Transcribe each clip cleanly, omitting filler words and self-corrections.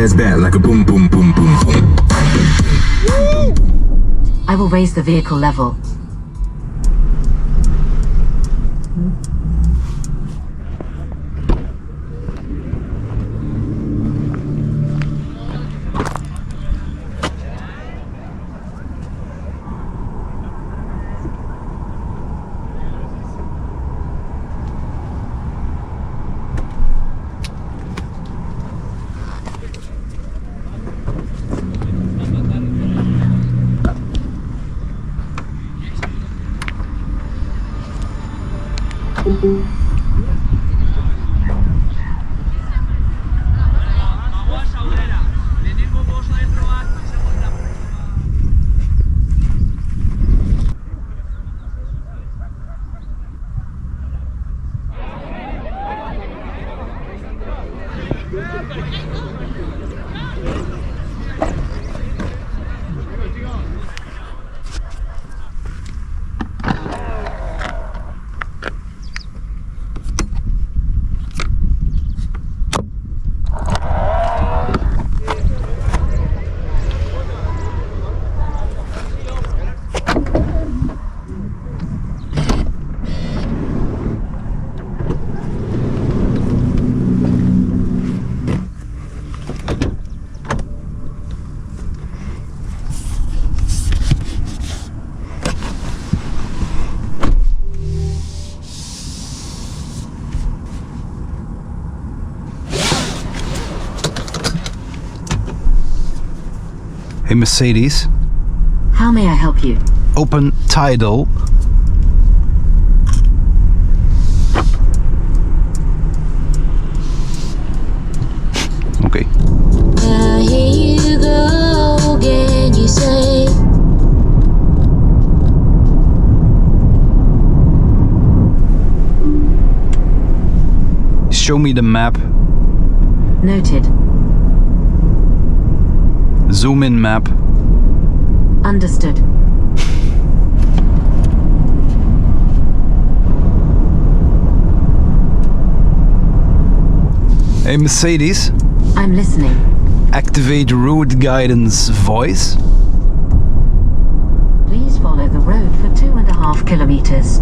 jazz bat like a boom, boom, boom, boom, boom. I will raise the vehicle level. Hey Mercedes. How may I help you? Open Tidal. Okay. Here you go again, you say. Show me the map. Noted. Zoom in map. Understood. Hey Mercedes. I'm listening. Activate route guidance voice. Please follow the road for 2.5 kilometers.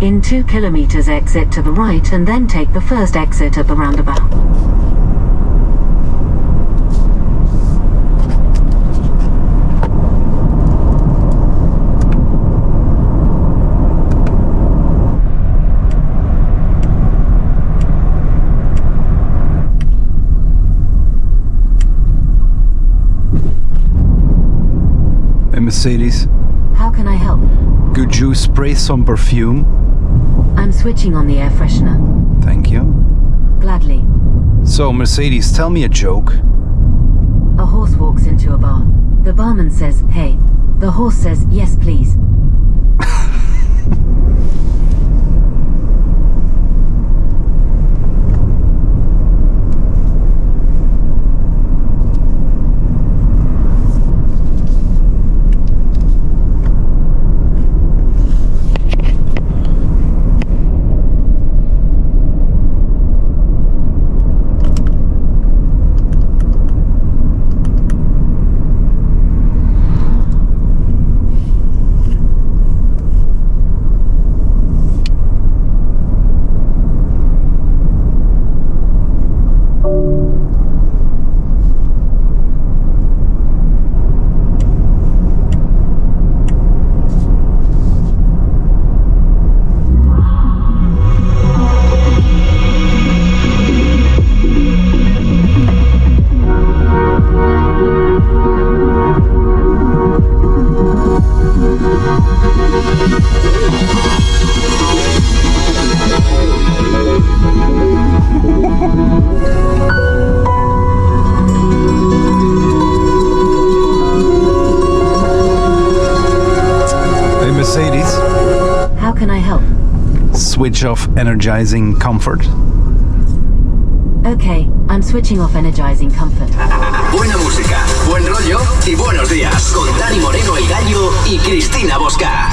In 2 kilometers, exit to the right and then take the first exit at the roundabout. Hey Mercedes. How can I help? Could you spray some perfume? I'm switching on the air freshener. Thank you. Gladly. So Mercedes, tell me a joke. A horse walks into a bar. The barman says, "Hey." The horse says, "Yes, please." Switch off energizing comfort. Okay, I'm switching off energizing comfort. Buena música, buen rollo y buenos días. Con Dani Moreno, El Gallo, y Cristina Bosca.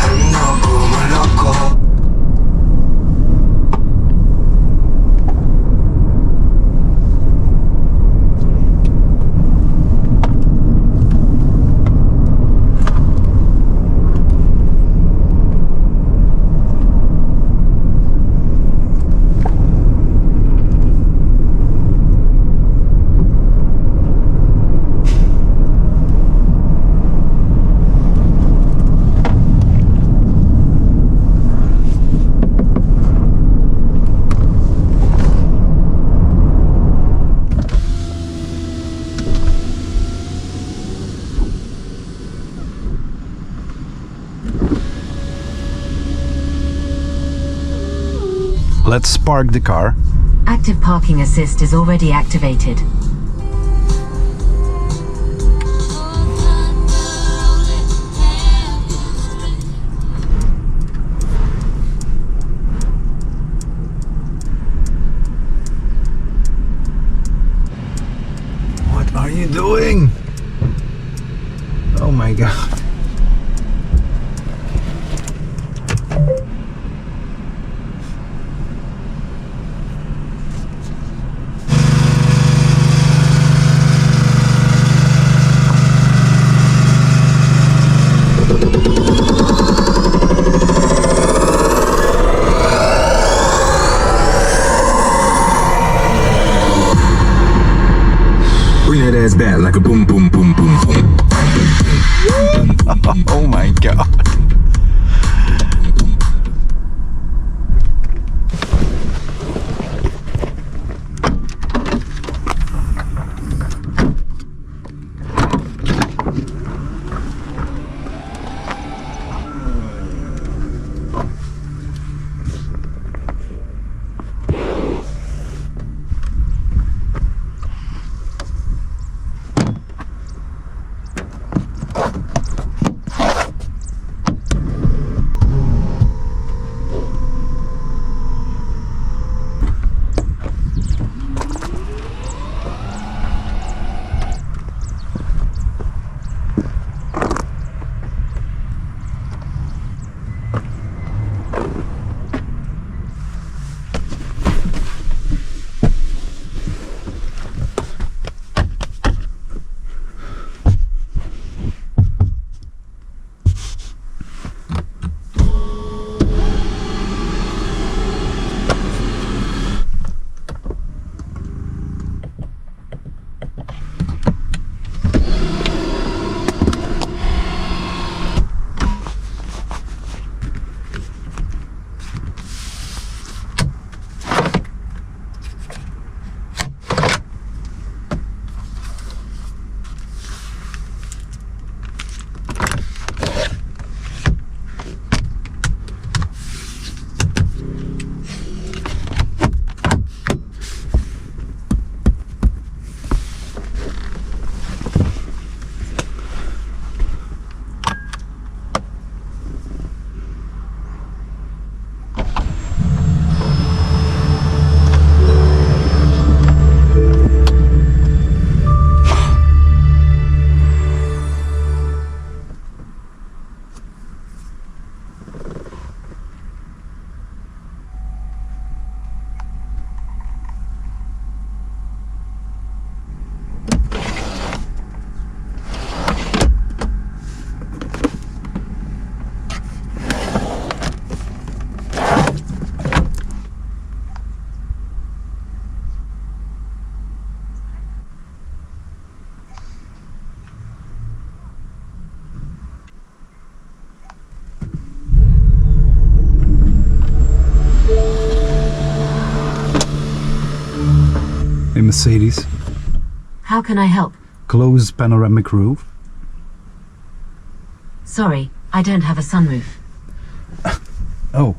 Let's park the car. Active parking assist is already activated. What are you doing? Oh my god. Bring that ass back like a boom, boom, boom, boom, boom. Oh my god. Hey Mercedes, How can I help? closed panoramic roof. Sorry, I don't have a sunroof. Oh,